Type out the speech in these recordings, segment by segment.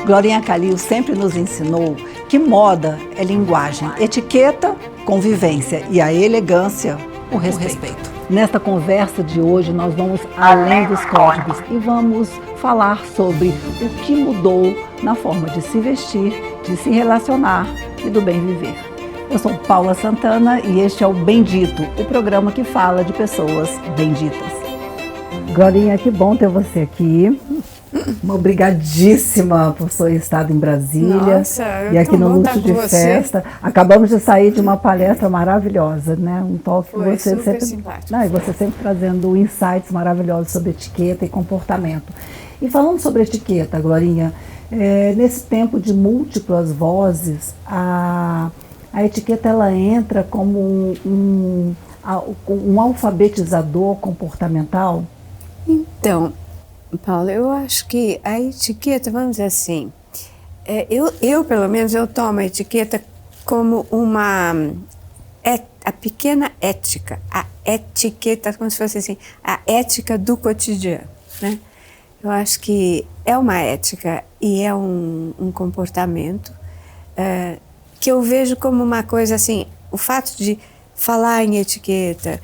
Glorinha Calil sempre nos ensinou que moda é linguagem, etiqueta, convivência e a elegância, o respeito. Nesta conversa de hoje nós vamos além dos códigos e vamos falar sobre o que mudou na forma de se vestir, de se relacionar e do bem viver. Eu sou Paula Santana e este é o Bendito, o programa que fala de pessoas benditas. Glorinha, que bom ter você aqui. Obrigadíssima por sua estada em Brasília. Nossa, e aqui no Luxo de você. Festa. Acabamos de sair de uma palestra maravilhosa, né? Um talk que você super sempre, simpático. e você sempre trazendo insights maravilhosos sobre etiqueta e comportamento. E falando sobre etiqueta, Glorinha, nesse tempo de múltiplas vozes, a etiqueta ela entra como um alfabetizador comportamental? Então, Paula, eu acho que a etiqueta, vamos dizer assim, eu pelo menos, eu tomo a etiqueta como a pequena ética, a etiqueta, como se fosse assim, a ética do cotidiano, né? Eu acho que é uma ética e é um comportamento que eu vejo como uma coisa assim, o fato de falar em etiqueta,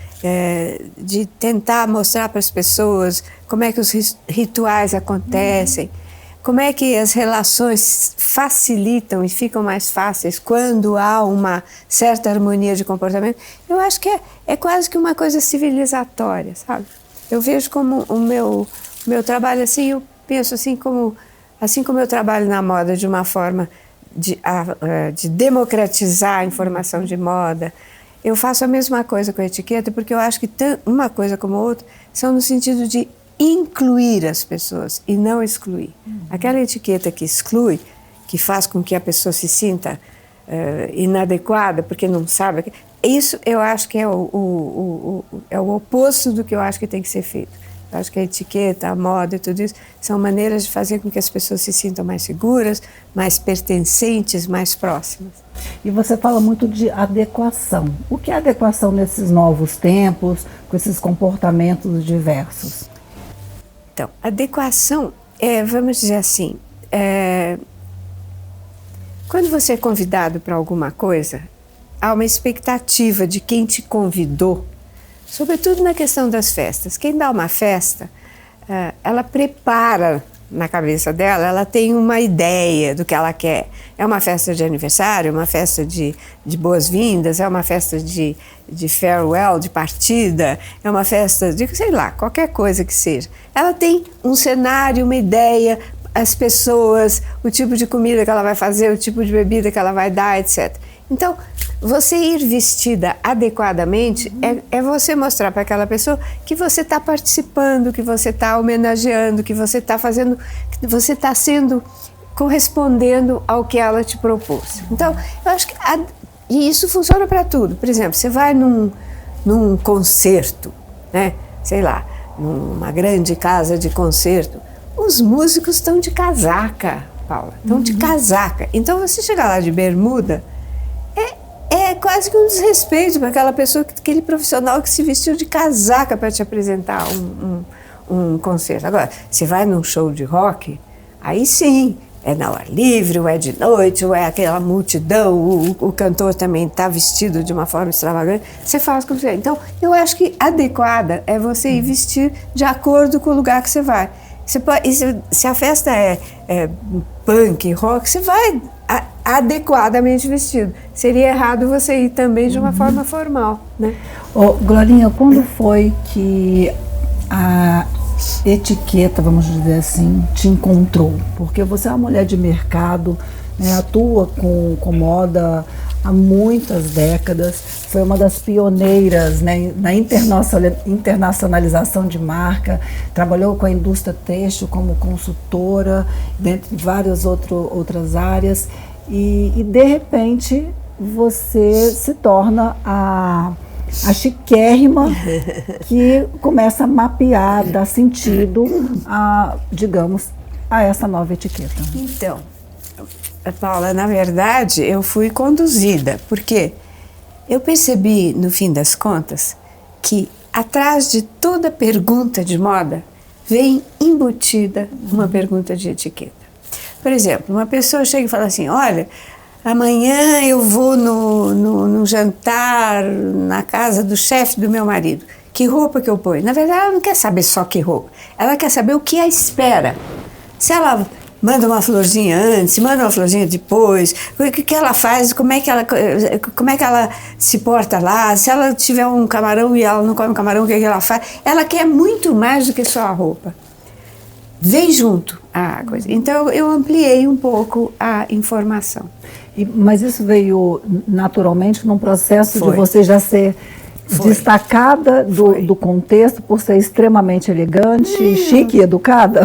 de tentar mostrar para as pessoas como é que os rituais acontecem, como é que as relações facilitam e ficam mais fáceis quando há uma certa harmonia de comportamento. Eu acho que é quase que uma coisa civilizatória, sabe? Eu vejo como o meu trabalho assim, eu penso assim como eu trabalho na moda de uma forma de democratizar a informação de moda. Eu faço a mesma coisa com a etiqueta, porque eu acho que uma coisa como outra são no sentido de incluir as pessoas e não excluir. Aquela etiqueta que exclui, que faz com que a pessoa se sinta inadequada, porque não sabe, isso eu acho que é o oposto do que eu acho que tem que ser feito. Eu acho que a etiqueta, a moda e tudo isso são maneiras de fazer com que as pessoas se sintam mais seguras, mais pertencentes, mais próximas. E você fala muito de adequação. O que é adequação nesses novos tempos, com esses comportamentos diversos? Então, adequação vamos dizer assim, quando você é convidado para alguma coisa, há uma expectativa de quem te convidou, sobretudo na questão das festas. Quem dá uma festa, ela prepara na cabeça dela, ela tem uma ideia do que ela quer. É uma festa de aniversário, uma festa de boas-vindas, é uma festa de farewell, de partida, é uma festa de, sei lá, qualquer coisa que seja. Ela tem um cenário, uma ideia, as pessoas, o tipo de comida que ela vai fazer, o tipo de bebida que ela vai dar, etc. Então, você ir vestida adequadamente é você mostrar para aquela pessoa que você está participando, que você está homenageando, que você está fazendo, que você está correspondendo ao que ela te propôs. Então, eu acho que e isso funciona para tudo. Por exemplo, você vai num concerto, né? Sei lá, numa grande casa de concerto, os músicos estão de casaca, Paula, estão de casaca. Então, você chegar lá de bermuda, é quase que um desrespeito para aquela pessoa, aquele profissional que se vestiu de casaca para te apresentar um concerto. Agora, você vai num show de rock, aí sim, é na ar livre, ou é de noite, ou é aquela multidão, o cantor também está vestido de uma forma extravagante, você faz como você quer. Então, eu acho que adequada é você ir vestir de acordo com o lugar que você vai. Se a festa é punk, rock, você vai adequadamente vestido. Seria errado você ir também de uma forma formal, né? Glorinha, quando foi que a etiqueta, vamos dizer assim, te encontrou? Porque você é uma mulher de mercado, né, atua com moda há muitas décadas, foi uma das pioneiras, né, na internacionalização de marca, trabalhou com a indústria têxtil como consultora, dentre várias outras áreas, e de repente você se torna a chiquérrima que começa a mapear, dar sentido digamos, a essa nova etiqueta. Então, Paula, na verdade, eu fui conduzida, porque eu percebi, no fim das contas, que atrás de toda pergunta de moda vem embutida uma pergunta de etiqueta. Por exemplo, uma pessoa chega e fala assim, olha, amanhã eu vou no jantar na casa do chefe do meu marido. Que roupa que eu ponho? Na verdade, ela não quer saber só que roupa. Ela quer saber o que a espera. Se ela manda uma florzinha antes, manda uma florzinha depois, o que ela faz, como é que ela se porta lá, se ela tiver um camarão e ela não come camarão, o que ela faz? Ela quer muito mais do que só a roupa. Vem junto a coisa. Então, eu ampliei um pouco a informação. Mas isso veio naturalmente num processo Foi. de você já ser destacada do contexto por ser extremamente elegante, chique e educada?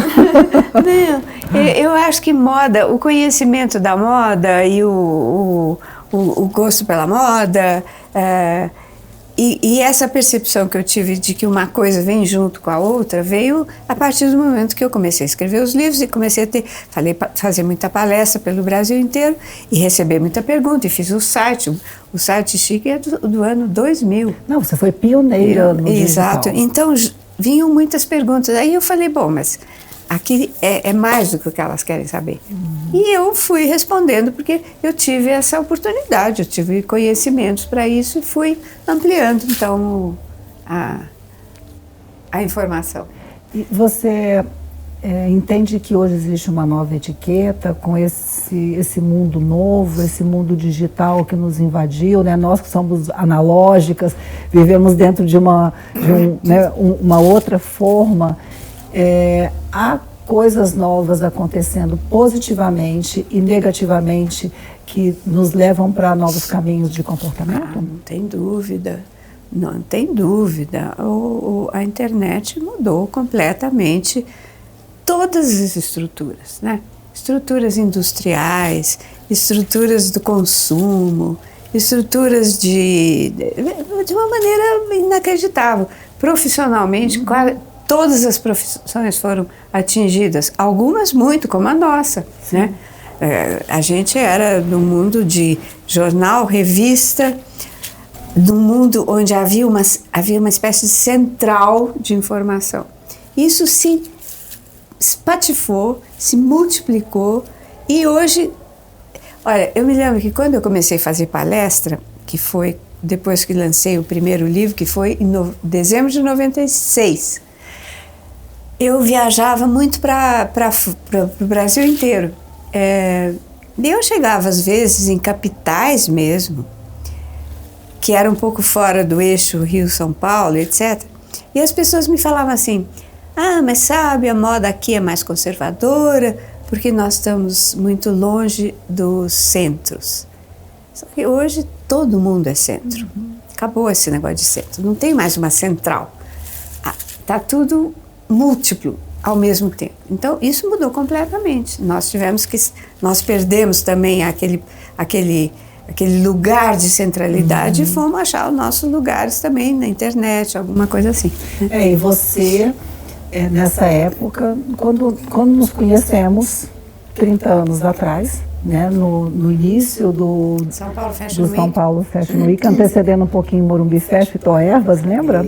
Não, eu acho que moda, o conhecimento da moda e o gosto pela moda, e essa percepção que eu tive de que uma coisa vem junto com a outra, veio a partir do momento que eu comecei a escrever os livros e comecei a fazer muita palestra pelo Brasil inteiro e receber muita pergunta, e fiz o site Chique é do ano 2000. Não, você foi pioneira no digital. Exato, então vinham muitas perguntas, aí eu falei, bom, mas aqui é mais do que o que elas querem saber. E eu fui respondendo porque eu tive essa oportunidade, eu tive conhecimentos para isso e fui ampliando, então, a informação. E você entende que hoje existe uma nova etiqueta com esse mundo novo, esse mundo digital que nos invadiu, né? Nós que somos analógicas, vivemos dentro de uma outra forma. Há coisas novas acontecendo positivamente e negativamente que nos levam para novos caminhos de comportamento? Não tem dúvida, não tem dúvida. A internet mudou completamente todas as estruturas, né? Estruturas industriais, estruturas do consumo, estruturas de uma maneira inacreditável. Profissionalmente, todas as profissões foram atingidas, algumas muito, como a nossa, né? A gente era do mundo de jornal, revista, do mundo onde havia uma espécie de central de informação. Isso se espatifou, se multiplicou e hoje... Olha, eu me lembro que quando eu comecei a fazer palestra, que foi depois que lancei o primeiro livro, que foi em dezembro de 96, eu viajava muito para o Brasil inteiro. Eu chegava às vezes em capitais mesmo, que era um pouco fora do eixo Rio-São Paulo, etc. E as pessoas me falavam assim, mas sabe, a moda aqui é mais conservadora, porque nós estamos muito longe dos centros. Só que hoje todo mundo é centro. Acabou esse negócio de centro, não tem mais uma central. Está tudo múltiplo ao mesmo tempo. Então, isso mudou completamente. Nós perdemos também aquele lugar de centralidade e fomos achar os nossos lugares também na internet, alguma coisa assim. E você... nessa época, quando nos conhecemos, 30 anos atrás, né, no início do São Paulo Fashion Week, antecedendo um pouquinho Morumbi Fest e Toervas, lembra?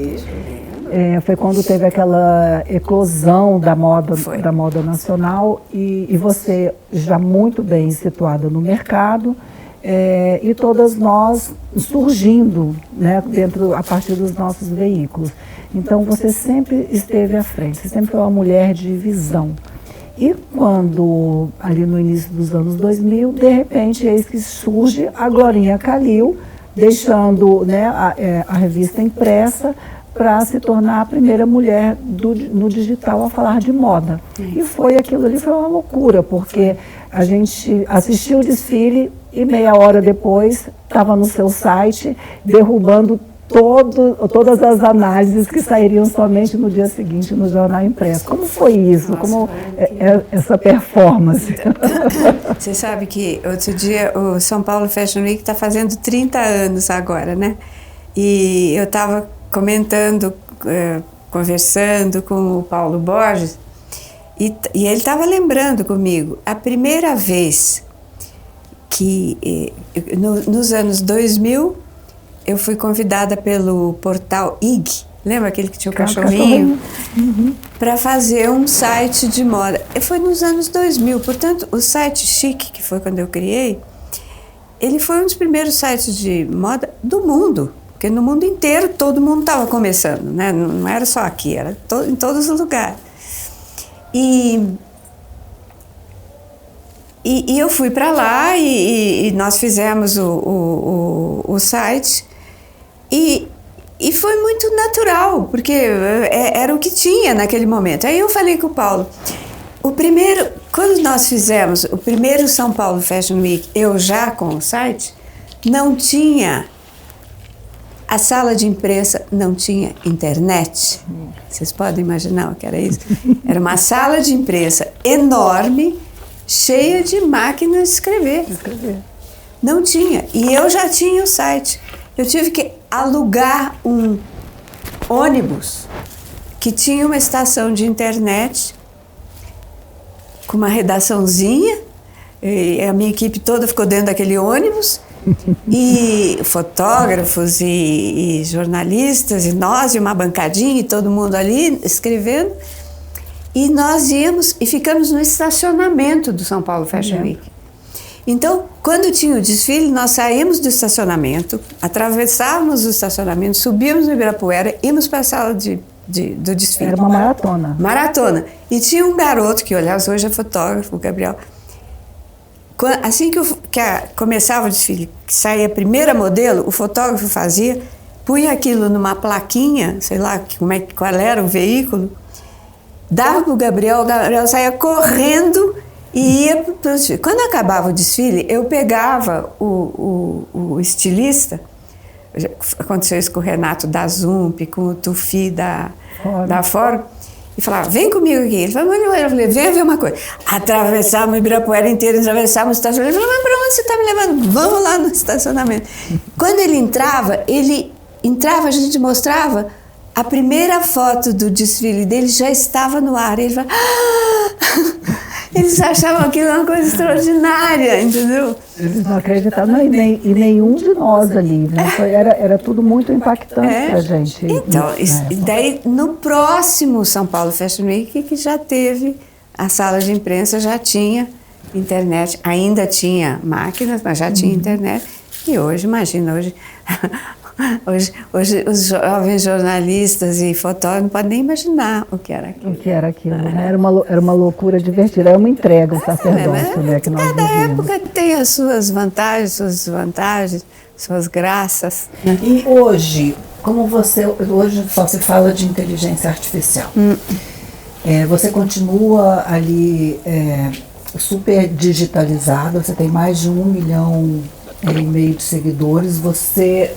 Foi quando teve aquela eclosão da moda nacional e você já muito bem situada no mercado, e todas nós surgindo, né, a partir dos nossos veículos. Então, você sempre esteve à frente, você sempre foi uma mulher de visão. E quando, ali no início dos anos 2000, de repente, eis que surge a Glorinha Kalil, deixando, né, a revista impressa para se tornar a primeira mulher no digital a falar de moda. E aquilo ali foi uma loucura, porque a gente assistiu o desfile e meia hora depois estava no seu site derrubando todas as análises que sairiam somente no dia seguinte no jornal impresso. Como foi isso? Como essa performance? Você sabe que outro dia o São Paulo Fashion Week está fazendo 30 anos agora, né? E eu estava comentando, conversando com o Paulo Borges, e ele estava lembrando comigo, a primeira vez que, nos anos 2000, eu fui convidada pelo portal IG, Lembra aquele que tinha o cachorrinho? Para fazer um site de moda. Foi nos anos 2000, portanto, o site Chique, que foi quando eu criei, ele foi um dos primeiros sites de moda do mundo, porque no mundo inteiro todo mundo estava começando, né? Não era só aqui, era em todos os lugares. E eu fui para lá e nós fizemos o site e foi muito natural, porque era o que tinha naquele momento. Aí eu falei com o Paulo, quando nós fizemos o primeiro São Paulo Fashion Week, eu já com o site, não tinha, a sala de imprensa não tinha internet. Vocês podem imaginar o que era isso? Era uma sala de imprensa enorme, cheia de máquinas de escrever. Não tinha. E eu já tinha o site. Eu tive que alugar um ônibus que tinha uma estação de internet com uma redaçãozinha, e a minha equipe toda ficou dentro daquele ônibus, e fotógrafos e jornalistas, e nós, e uma bancadinha, e todo mundo ali escrevendo, e nós íamos e ficamos no estacionamento do São Paulo Fashion Week. Então, quando tinha o desfile, nós saímos do estacionamento, atravessávamos o estacionamento, subíamos no Ibirapuera, íamos para a sala do desfile. Era uma maratona. Maratona. E tinha um garoto, que aliás hoje é fotógrafo, o Gabriel. Assim que começava o desfile, que saía a primeira modelo, o fotógrafo fazia, punha aquilo numa plaquinha, sei lá qual era o veículo, dava para o Gabriel saía correndo e ia para o desfile. Quando acabava o desfile, eu pegava o estilista, aconteceu isso com o Renato da Zump, com o Tufi da Fórum, e falava, vem comigo aqui. Ele falou, eu falei, vem ver uma coisa. Atravessávamos o Ibirapuera inteiro, atravessávamos o estacionamento. Ele falou, mas para onde você está me levando? Vamos lá no estacionamento. Quando ele entrava, a gente mostrava, a primeira foto do desfile dele já estava no ar. Ele falava, eles achavam aquilo uma coisa extraordinária, entendeu? Eles não acreditavam, e nenhum de nós ali, né? Era tudo muito impactante pra gente. Então, daí no próximo São Paulo Fashion Week, que já teve, a sala de imprensa já tinha internet, ainda tinha máquinas, mas já tinha internet. E hoje, imagina, hoje os jovens jornalistas e fotógrafos não podem nem imaginar o que era aquilo. O que era aquilo, né? Era uma loucura divertida, era uma entrega, um sacerdócio, né, que nós cada vivíamos. época tem as suas vantagens, suas desvantagens, suas graças. E hoje, hoje só se fala de inteligência artificial. Você continua ali super digitalizada, você tem mais de 1,5 milhão de seguidores, você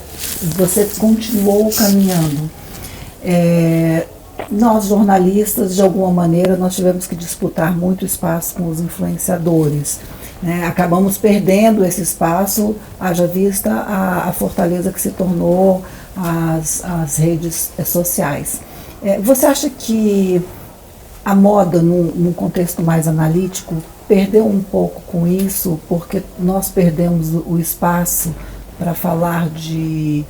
continuou caminhando. Nós, jornalistas, de alguma maneira, nós tivemos que disputar muito espaço com os influenciadores, né? Acabamos perdendo esse espaço, haja vista a fortaleza que se tornou as redes sociais. Você acha que a moda, num contexto mais analítico, perdeu um pouco com isso, porque nós perdemos o espaço para falar de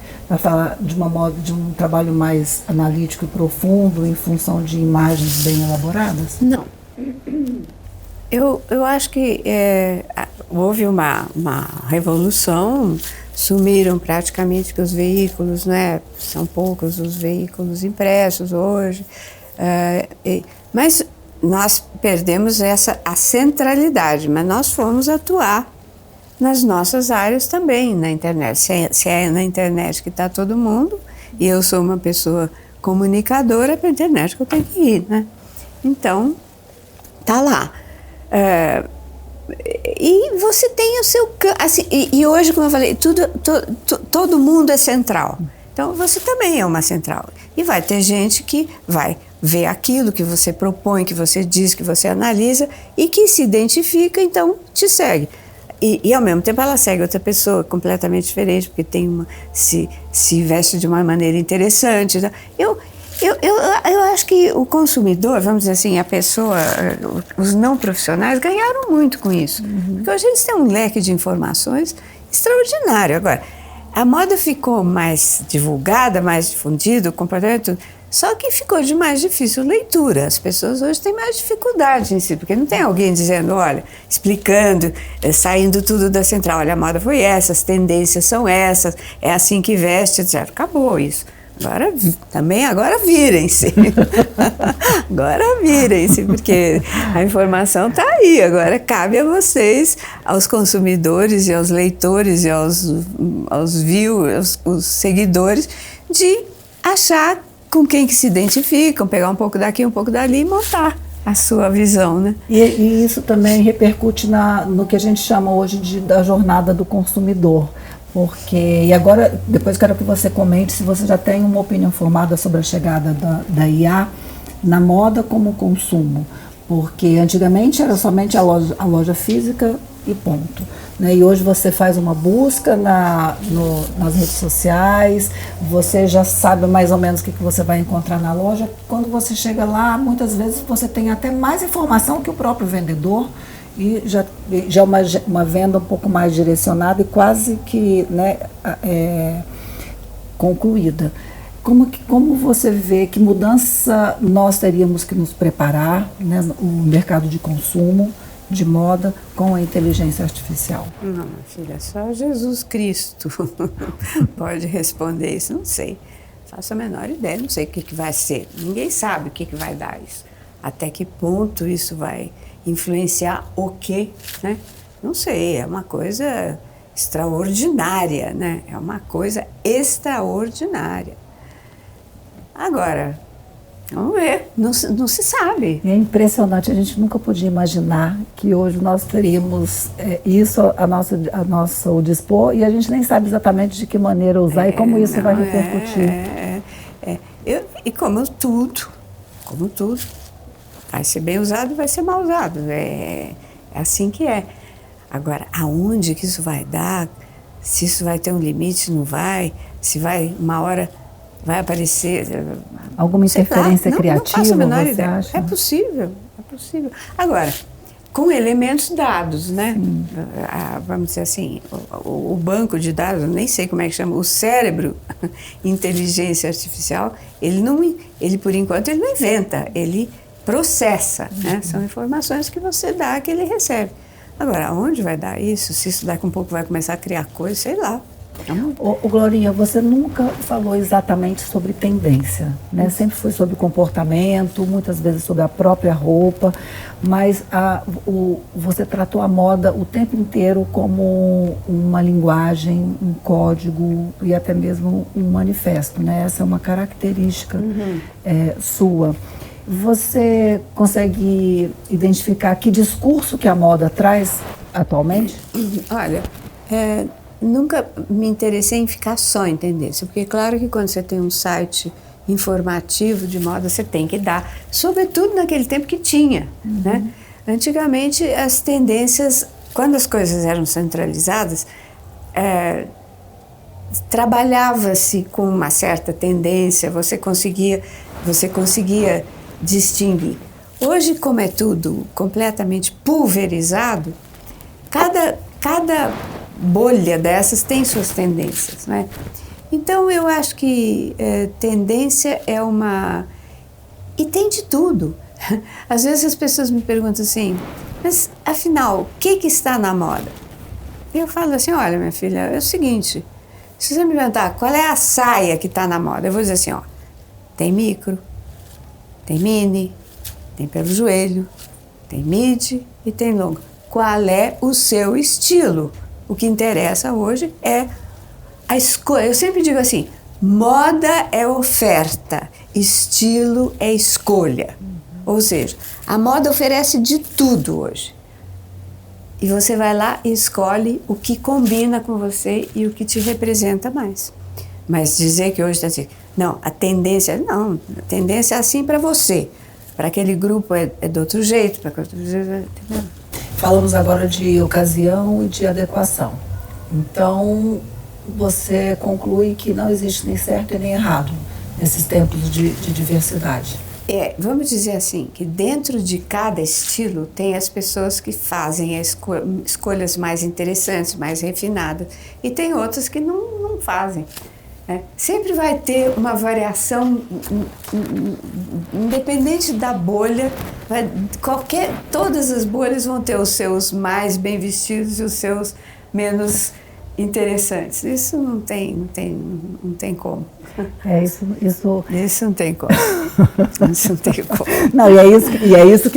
uma moda, de um trabalho mais analítico e profundo em função de imagens bem elaboradas? Não. Eu acho que houve uma revolução, sumiram praticamente os veículos, né? São poucos os veículos impressos hoje, mas nós perdemos a centralidade, mas nós fomos atuar nas nossas áreas também, na internet. Se é na internet que está todo mundo, e eu sou uma pessoa comunicadora, é para a internet que eu tenho que ir, né? Então, tá lá. E você tem o seu... Assim, e hoje, como eu falei, todo mundo é central. Então, você também é uma central. E vai ter gente que vai ver aquilo que você propõe, que você diz, que você analisa e que se identifica, então te segue. E ao mesmo tempo ela segue outra pessoa completamente diferente, porque se veste de uma maneira interessante. Eu acho que o consumidor, vamos dizer assim, a pessoa, os não profissionais ganharam muito com isso. Porque hoje eles têm um leque de informações extraordinário. Agora, A moda ficou mais divulgada, mais difundida, o comportamento, só que ficou de mais difícil leitura. As pessoas hoje têm mais dificuldade em si, porque não tem alguém dizendo, olha, explicando, saindo tudo da central, olha, a moda foi essa, as tendências são essas, é assim que veste, etc. Acabou isso. Agora virem-se. Agora virem-se, porque a informação está aí. Agora cabe a vocês, aos consumidores e aos leitores e aos viewers, os seguidores, de achar com quem que se identificam, pegar um pouco daqui, um pouco dali e montar a sua visão, né? E isso também repercute no que a gente chama hoje da jornada do consumidor. E agora, depois quero que você comente se você já tem uma opinião formada sobre a chegada da IA na moda como consumo. Porque antigamente era somente a loja física e ponto. Né? E hoje você faz uma busca nas redes sociais, você já sabe mais ou menos o que você vai encontrar na loja. Quando você chega lá, muitas vezes você tem até mais informação que o próprio vendedor, e já é uma venda um pouco mais direcionada e quase que, né, concluída. Como você vê que mudança nós teríamos que nos preparar, né, no mercado de consumo, de moda, com a inteligência artificial? Não, minha filha, só Jesus Cristo pode responder isso, não sei. Faço a menor ideia, não sei o que vai ser. Ninguém sabe o que vai dar isso. Até que ponto isso vai influenciar o quê, né? Não sei, é uma coisa extraordinária, né? É uma coisa extraordinária. Agora, vamos ver, não se sabe. É impressionante, a gente nunca podia imaginar que hoje nós teríamos isso a nosso dispor e a gente nem sabe exatamente de que maneira usar e como isso vai repercutir. E como tudo, vai ser bem usado e vai ser mal usado, é assim que é. Agora, aonde que isso vai dar, se isso vai ter um limite, não vai, se vai, uma hora vai aparecer... Alguma interferência criativa, não faço a menor você ideia. acha? É possível. Agora, com elementos dados, né? Vamos dizer assim, o banco de dados, nem sei como é que chama, o cérebro, inteligência artificial, ele por enquanto ele não inventa, ele processa, né? São informações que você dá, que ele recebe. Agora, aonde vai dar isso? Se isso daqui a um pouco vai começar a criar coisa, sei lá. Glorinha, você nunca falou exatamente sobre tendência, né? Sempre foi sobre comportamento, muitas vezes sobre a própria roupa, mas você tratou a moda o tempo inteiro como uma linguagem, um código e até mesmo um manifesto, né? Essa é uma característica sua. Você consegue identificar que discurso que a moda traz atualmente? Olha, nunca me interessei em ficar só em tendência, porque claro que quando você tem um site informativo de moda, você tem que dar, sobretudo naquele tempo que tinha, né? Antigamente as tendências, quando as coisas eram centralizadas, trabalhava-se com uma certa tendência, você conseguia distinguir. Hoje, como é tudo completamente pulverizado, cada bolha dessas tem suas tendências, né? Então, eu acho que tendência é uma... E tem de tudo. Às vezes as pessoas me perguntam assim, mas afinal, o que está na moda? E eu falo assim, olha, minha filha, é o seguinte, se você me perguntar qual é a saia que está na moda, eu vou dizer assim, ó, tem micro, tem mini, tem pelo joelho, tem midi e tem longo. Qual é o seu estilo? O que interessa hoje é a escolha. Eu sempre digo assim, moda é oferta, estilo é escolha. Ou seja, a moda oferece de tudo hoje. E você vai lá e escolhe o que combina com você e o que te representa mais. Mas dizer que hoje está assim, não, a tendência é assim para você. Para aquele grupo é de outro jeito, para outro jeito, entendeu? Falamos agora de ocasião e de adequação. Então, você conclui que não existe nem certo e nem errado nesses tempos de diversidade. Vamos dizer assim, que dentro de cada estilo tem as pessoas que fazem escolhas mais interessantes, mais refinadas, e tem outras que não fazem. Sempre vai ter uma variação, independente da bolha, todas as bolhas vão ter os seus mais bem vestidos e os seus menos interessantes. Isso não tem como. Isso não tem como. Isso não tem como. Não, e é isso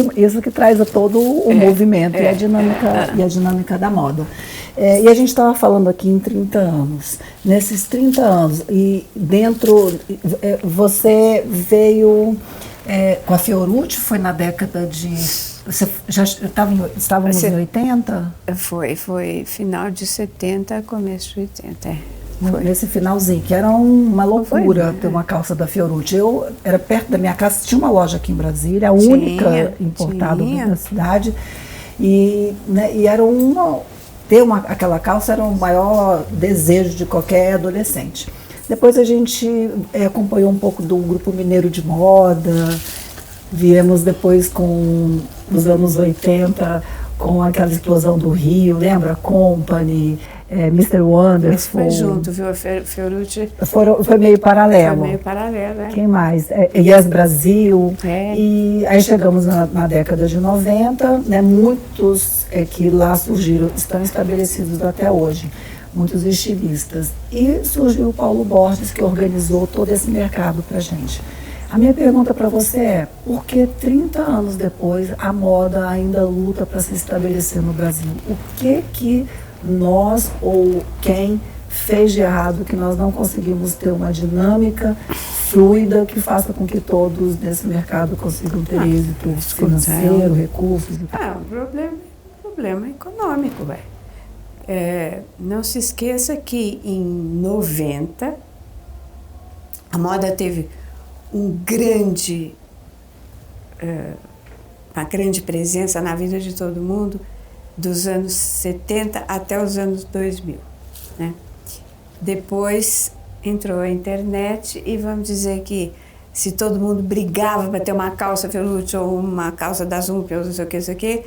que traz a todo o movimento e a dinâmica da moda. E a gente estava falando aqui em 30 anos. Nesses 30 anos, e dentro, você veio com a Fiorucci, foi na década de... Você já estávamos em 80? Foi final de 70, começo de 80, Nesse finalzinho, que era uma loucura ter uma calça da Fiorucci. Era perto da minha casa, tinha uma loja aqui em Brasília, a única importada da cidade. E era aquela calça era o maior desejo de qualquer adolescente. Depois a gente acompanhou um pouco do Grupo Mineiro de Moda, viemos depois com os anos 80, com aquela explosão do Rio, lembra? Company, Mr. Wonderful. Mas foi junto, viu? A Fiorucci. Foi meio paralelo. Foi meio paralelo, Quem mais? Yes Brasil. E aí chegamos na década de 90, né? Muitos que lá surgiram estão estabelecidos até hoje. Muitos estilistas. E surgiu o Paulo Borges, que organizou todo esse mercado pra gente. A minha pergunta para você é, por que 30 anos depois a moda ainda luta para se estabelecer no Brasil? O que nós ou quem fez de errado que nós não conseguimos ter uma dinâmica fluida que faça com que todos nesse mercado consigam ter êxito financeiro, recursos? Problema econômico, não se esqueça que em 90 a moda teve uma grande presença na vida de todo mundo dos anos 70 até os anos 2000, né? Depois entrou a internet e vamos dizer que se todo mundo brigava para ter uma calça Fiorucci ou uma calça da Zump ou não sei o que,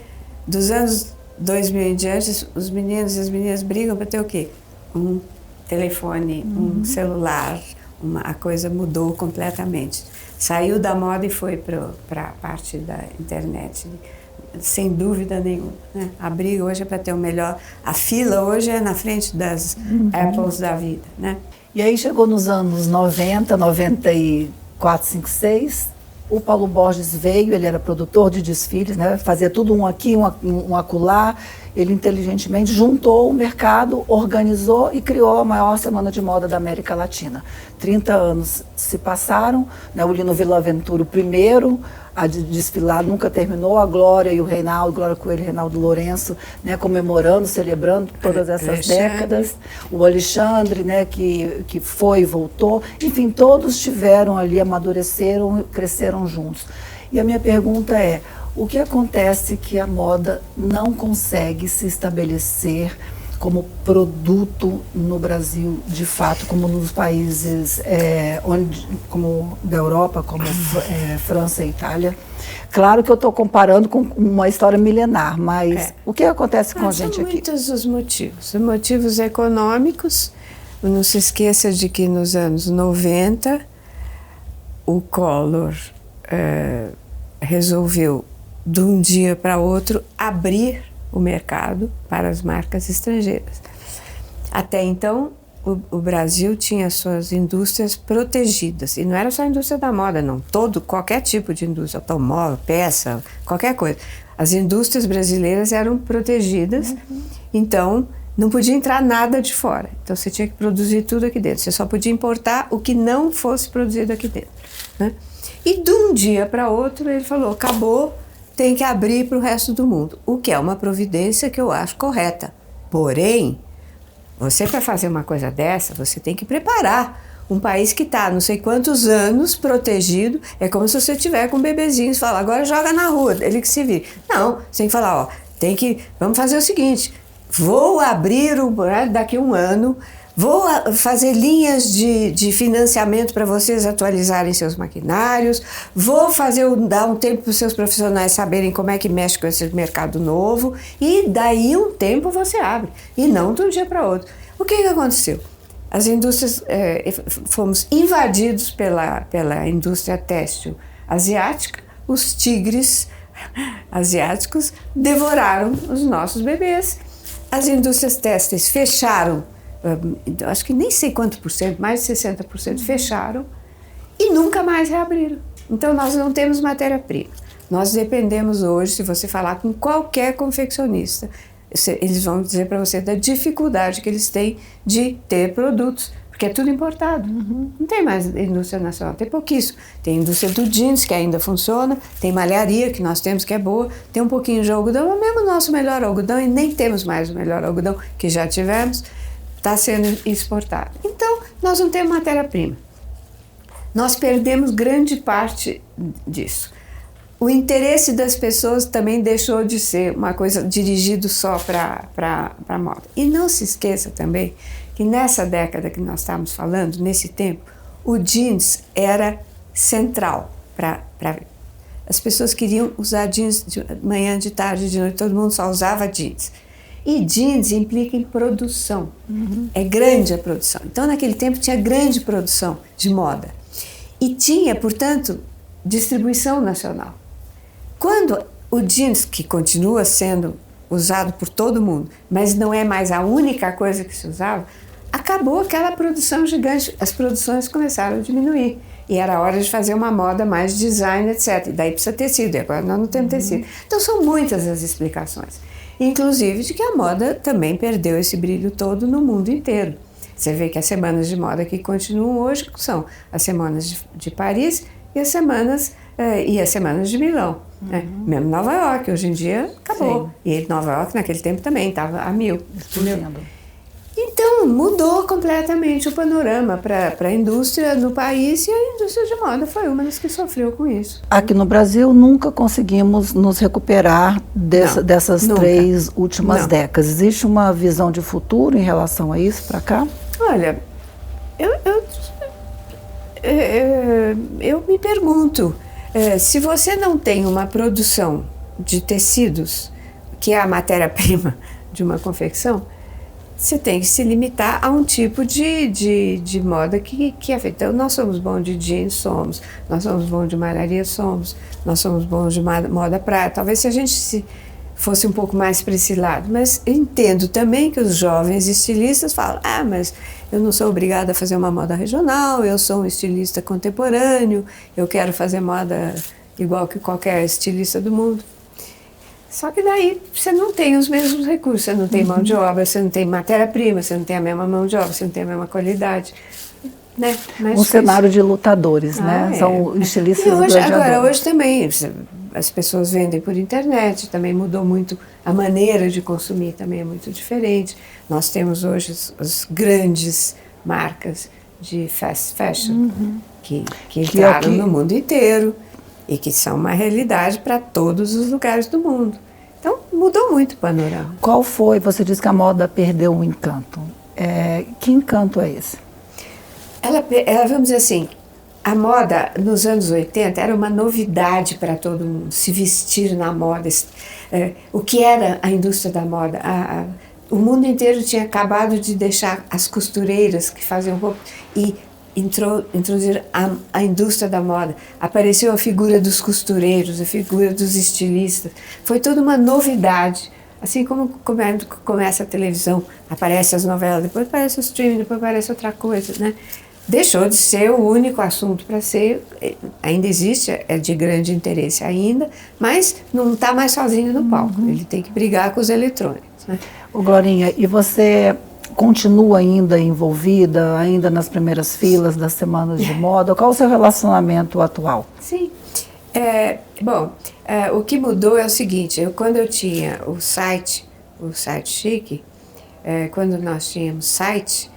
dos anos 2000 em diante, os meninos e as meninas brigam para ter o quê? Um telefone, um celular. A coisa mudou completamente. Saiu da moda e foi para a parte da internet, sem dúvida nenhuma, né? A briga hoje é para ter o melhor. A fila hoje é na frente das Apples da vida, né? E aí chegou nos anos 90, 94, 56, o Paulo Borges veio, ele era produtor de desfiles, né? Fazia tudo um aqui, um acolá. Ele inteligentemente juntou o mercado, organizou e criou a maior semana de moda da América Latina. 30 anos se passaram, né? O Lino Villaventura, o primeiro a desfilar, nunca terminou, a Glória e o Reinaldo, Glória Coelho e Reinaldo Lourenço, né? Comemorando, celebrando todas essas décadas. O Alexandre, né? que foi e voltou. Enfim, todos tiveram ali, amadureceram, cresceram juntos. E a minha pergunta é, o que acontece que a moda não consegue se estabelecer como produto no Brasil, de fato, como nos países como da Europa, como França e Itália? Claro que eu estou comparando com uma história milenar, mas o que acontece com a gente aqui? São muitos os motivos. Motivos econômicos. Não se esqueça de que nos anos 90, o Collor resolveu, de um dia para outro, abrir o mercado para as marcas estrangeiras. Até então, o Brasil tinha suas indústrias protegidas. E não era só a indústria da moda, não. Qualquer tipo de indústria, automóvel, peça, qualquer coisa. As indústrias brasileiras eram protegidas, então não podia entrar nada de fora. Então você tinha que produzir tudo aqui dentro. Você só podia importar o que não fosse produzido aqui dentro, né? E de um dia para outro ele falou, acabou, tem que abrir para o resto do mundo, o que é uma providência que eu acho correta. Porém, você para fazer uma coisa dessa, você tem que preparar um país que está não sei quantos anos protegido. É como se você tiver com um bebezinho e falar, agora joga na rua, ele que se vire. Não, você tem que falar, vamos fazer o seguinte, vou abrir daqui a um ano, vou fazer linhas de financiamento para vocês atualizarem seus maquinários, vou dar um tempo para os seus profissionais saberem como é que mexe com esse mercado novo, e daí um tempo você abre, e não de um dia para outro. O que aconteceu? As indústrias, fomos invadidos pela indústria têxtil asiática, os tigres asiáticos devoraram os nossos bebês, as indústrias têxteis fecharam, acho que nem sei quanto por cento, mais de 60% fecharam e nunca mais reabriram. Então nós não temos matéria-prima. Nós dependemos hoje, se você falar com qualquer confeccionista, eles vão dizer para você da dificuldade que eles têm de ter produtos, porque é tudo importado. Não tem mais indústria nacional, tem pouquíssimo. Tem a indústria do jeans, que ainda funciona, tem malharia, que nós temos, que é boa, tem um pouquinho de algodão, é mesmo o nosso melhor algodão, e nem temos mais o melhor algodão que já tivemos, está sendo exportado. Então, nós não temos matéria-prima. Nós perdemos grande parte disso. O interesse das pessoas também deixou de ser uma coisa dirigido só para a moda. E não se esqueça também que nessa década que nós estamos falando, nesse tempo, o jeans era central para as pessoas queriam usar jeans de manhã, de tarde, de noite, todo mundo só usava jeans. E jeans implica em produção, é grande a produção. Então naquele tempo tinha grande produção de moda e tinha, portanto, distribuição nacional. Quando o jeans, que continua sendo usado por todo mundo, mas não é mais a única coisa que se usava, acabou aquela produção gigante, as produções começaram a diminuir. E era hora de fazer uma moda mais design, etc. E daí precisa tecido, e agora nós não temos tecido. Então são muitas as explicações. Inclusive de que a moda também perdeu esse brilho todo no mundo inteiro. Você vê que as semanas de moda que continuam hoje são as semanas de Paris e as semanas de Milão. Né? Mesmo Nova York, hoje em dia acabou. Sim. E Nova York naquele tempo também estava a mil. Então mudou completamente o panorama para a indústria no país, e a indústria de moda foi uma das que sofreu com isso. Aqui no Brasil nunca conseguimos nos recuperar dessas nunca. 3 últimas décadas. Existe uma visão de futuro em relação a isso para cá? Olha, eu me pergunto, se você não tem uma produção de tecidos, que é a matéria-prima de uma confecção, você tem que se limitar a um tipo de moda que é feita. Então, nós somos bons de jeans, somos. Nós somos bons de malharia, somos. Nós somos bons de moda praia. Talvez se a gente fosse um pouco mais para esse lado. Mas eu entendo também que os jovens estilistas falam, mas eu não sou obrigada a fazer uma moda regional, eu sou um estilista contemporâneo, eu quero fazer moda igual que qualquer estilista do mundo. Só que daí você não tem os mesmos recursos, você não tem mão de obra, você não tem matéria-prima, você não tem a mesma mão de obra, você não tem a mesma qualidade. Né? Um cenário de lutadores, né? São estilistas gladiadores. Agora, hoje também, as pessoas vendem por internet, também mudou muito, a maneira de consumir também é muito diferente. Nós temos hoje as grandes marcas de fast fashion que entraram no mundo inteiro e que são uma realidade para todos os lugares do mundo. Então, mudou muito o panorama. Qual foi, você disse que a moda perdeu o encanto. Que encanto é esse? Ela, vamos dizer assim, a moda nos anos 80 era uma novidade para todo mundo, se vestir na moda. O que era a indústria da moda? O mundo inteiro tinha acabado de deixar as costureiras que faziam roupa e introduzir a indústria da moda. Apareceu a figura dos costureiros, a figura dos estilistas. Foi toda uma novidade. Assim como começa a televisão, aparecem as novelas, depois aparece o streaming, depois aparece outra coisa, né? Deixou de ser o único assunto para ser, ainda existe, é de grande interesse ainda, mas não está mais sozinho no palco, ele tem que brigar com os eletrônicos. Né? Glorinha, e você continua ainda envolvida, ainda nas primeiras filas das semanas de moda? Qual é o seu relacionamento atual? Sim, o que mudou é o seguinte, quando eu tinha o site Chique, quando nós tínhamos site,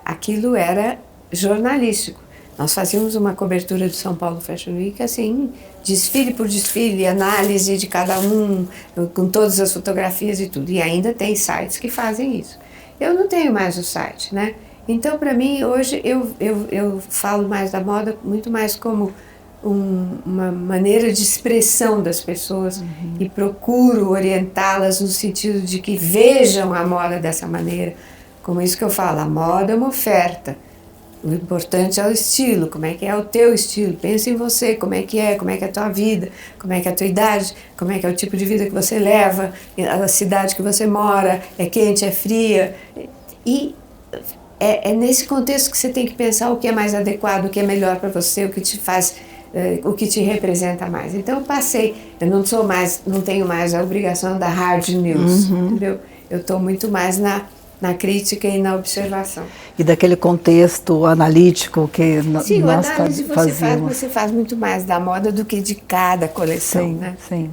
aquilo era jornalístico. Nós fazíamos uma cobertura de São Paulo Fashion Week, assim, desfile por desfile, análise de cada um, com todas as fotografias e tudo. E ainda tem sites que fazem isso. Eu não tenho mais o site, né? Então, para mim, hoje, eu falo mais da moda muito mais como uma maneira de expressão das pessoas e procuro orientá-las no sentido de que vejam a moda dessa maneira. Como isso que eu falo, a moda é uma oferta. O importante é o estilo, como é que é o teu estilo. Pensa em você, como é que é a tua vida, como é que é a tua idade, como é que é o tipo de vida que você leva, a cidade que você mora, é quente, é fria. E é nesse contexto que você tem que pensar o que é mais adequado, o que é melhor para você, o que te faz, o que te representa mais. Então eu não tenho mais a obrigação da hard news, entendeu? Eu estou muito mais na crítica e na observação. E daquele contexto analítico que Sim, nós análise fazíamos. você faz muito mais da moda do que de cada coleção, Sim, né? sim.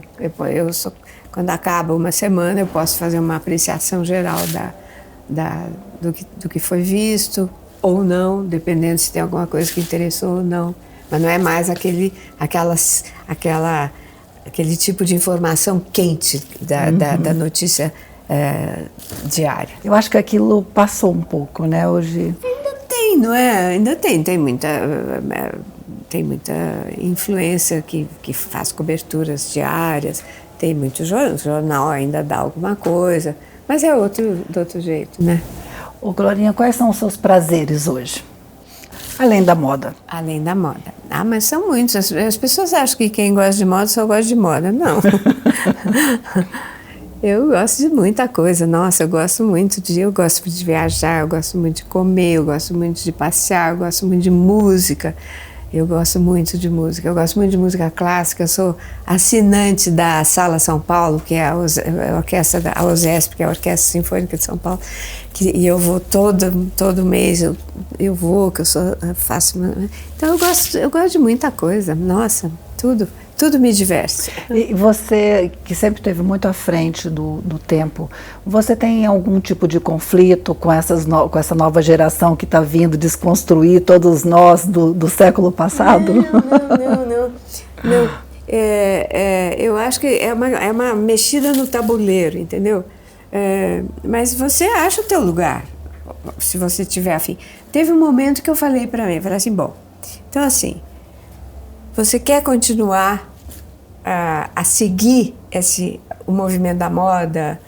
Quando acaba uma semana, eu posso fazer uma apreciação geral do que foi visto ou não, dependendo se tem alguma coisa que interessou ou não. Mas não é mais aquele tipo de informação quente da notícia diária. Eu acho que aquilo passou um pouco, né? Hoje. Ainda tem, não é? Ainda tem muita influência que faz coberturas diárias, tem muito jornal ainda dá alguma coisa, mas é do outro jeito, né? Ô, Glorinha, quais são os seus prazeres hoje? Além da moda. Além da moda. Ah, mas são muitos. As pessoas acham que quem gosta de moda só gosta de moda. Não. Eu gosto de muita coisa. Nossa, eu gosto de viajar, eu gosto muito de comer, eu gosto muito de passear, eu gosto muito de música. Eu gosto muito de música clássica. Eu sou assinante da Sala São Paulo, que é a orquestra da OSESP, que é a Orquestra Sinfônica de São Paulo. E eu vou todo mês, eu vou, que eu faço. Então eu gosto de muita coisa. Nossa, tudo me diverte. E você, que sempre esteve muito à frente do tempo, você tem algum tipo de conflito com essa nova geração que está vindo desconstruir todos nós do século passado? Não. Eu acho que é uma mexida no tabuleiro, entendeu? Mas você acha o teu lugar, se você tiver afim. Teve um momento que eu falei assim, bom, então assim, você quer continuar a seguir o movimento da moda,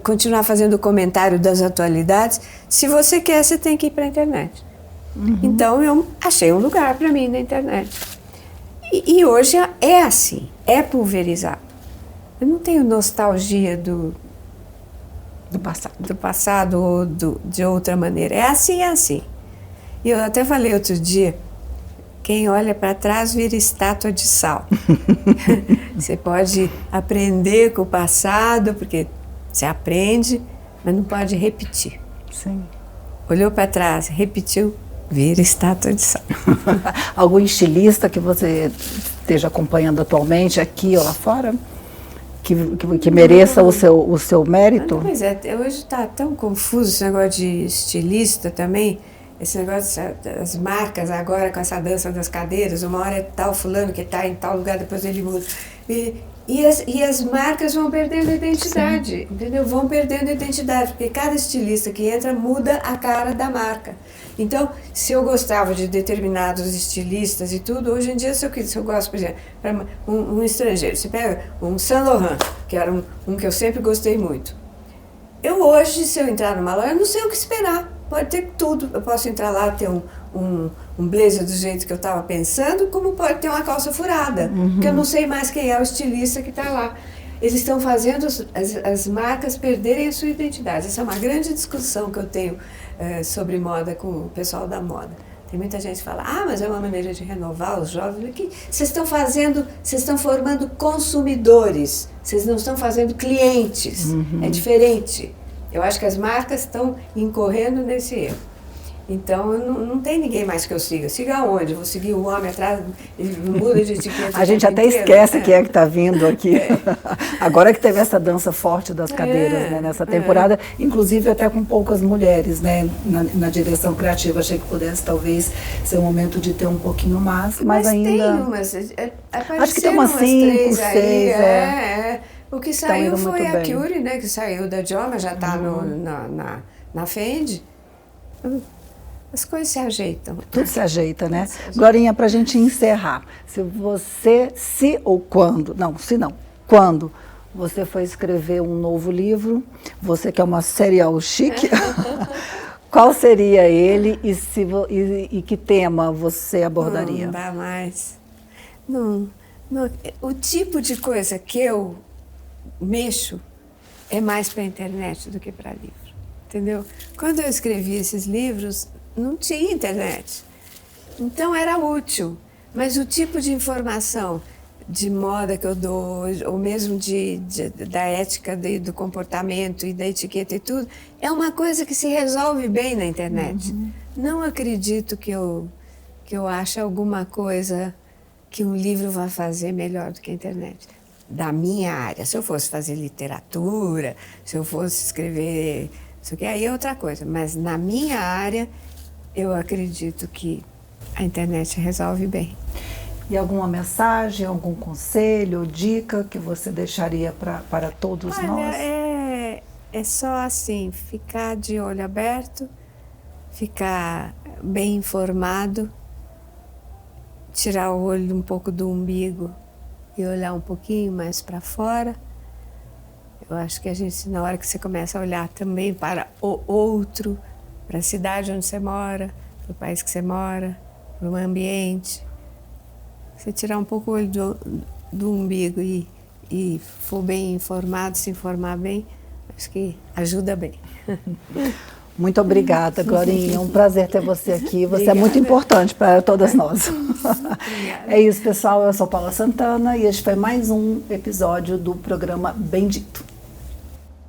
continuar fazendo o comentário das atualidades? Se você quer, você tem que ir para a internet. Então eu achei um lugar para mim na internet. E hoje é assim, é pulverizado. Eu não tenho nostalgia do passado ou de outra maneira. É assim. E eu até falei outro dia, quem olha para trás vira estátua de sal. Você pode aprender com o passado, porque você aprende, mas não pode repetir. Sim. Olhou para trás, repetiu, vira estátua de sal. Algum estilista que você esteja acompanhando atualmente, aqui ou lá fora, que mereça o seu mérito? Pois é, hoje está tão confuso esse negócio de estilista também. Esse negócio das marcas agora com essa dança das cadeiras, uma hora é tal fulano que está em tal lugar, depois ele muda. E as marcas vão perdendo identidade, sim, entendeu? Vão perdendo identidade, porque cada estilista que entra muda a cara da marca. Então, se eu gostava de determinados estilistas e tudo, hoje em dia, se eu gosto, por exemplo, para um estrangeiro, você pega um Saint Laurent, que era um que eu sempre gostei muito. Eu hoje, se eu entrar numa loja, eu não sei o que esperar. Pode ter tudo. Eu posso entrar lá, ter um blazer do jeito que eu estava pensando, como pode ter uma calça furada, porque eu não sei mais quem é o estilista que está lá. Eles estão fazendo as marcas perderem a sua identidade. Essa é uma grande discussão que eu tenho sobre moda com o pessoal da moda. Tem muita gente que fala, mas é uma maneira de renovar os jovens. Que vocês estão formando consumidores, vocês não estão fazendo clientes. É diferente. Eu acho que as marcas estão incorrendo nesse erro. Então, não tem ninguém mais que eu siga. Siga aonde? Vou seguir o homem atrás, ele muda de etiqueta. A gente até esquece quem é que está vindo aqui. Agora que teve essa dança forte das cadeiras, né, nessa temporada, inclusive até com poucas mulheres, né, na direção criativa. Achei que pudesse talvez ser um momento de ter um pouquinho mais, mas ainda... Tem umas, acho que tem umas 5, 6, O que saiu indo foi muito a bem. Curie, né? Que saiu da Joma, já está na Fendi. As coisas se ajeitam. Tudo se ajeita, né? Tudo se ajeita. Glorinha, para a gente encerrar, quando você foi escrever um novo livro, você que é uma serial chique, qual seria ele e que tema você abordaria? Não dá mais. O tipo de coisa que eu mexo é mais para a internet do que para livro, entendeu? Quando eu escrevi esses livros, não tinha internet. Então era útil, mas o tipo de informação de moda que eu dou, ou mesmo da ética do comportamento e da etiqueta e tudo, é uma coisa que se resolve bem na internet. Não acredito que eu ache alguma coisa que um livro vai fazer melhor do que a internet. Da minha área, se eu fosse fazer literatura, se eu fosse escrever, isso aqui aí é outra coisa, mas na minha área, eu acredito que a internet resolve bem. E alguma mensagem, algum conselho, dica que você deixaria para todos nós? É só assim, ficar de olho aberto, ficar bem informado, tirar o olho um pouco do umbigo e olhar um pouquinho mais para fora. Eu acho que a gente, na hora que você começa a olhar também para o outro, para a cidade onde você mora, para o país que você mora, para o ambiente, você tirar um pouco o olho do umbigo e for bem informado, se informar bem, acho que ajuda bem. Muito obrigada, Glorinha. É um prazer ter você aqui. Você Obrigada. É muito importante para todas nós. Obrigada. É isso, pessoal. Eu sou Paula Santana e este foi mais um episódio do programa Bem Dito.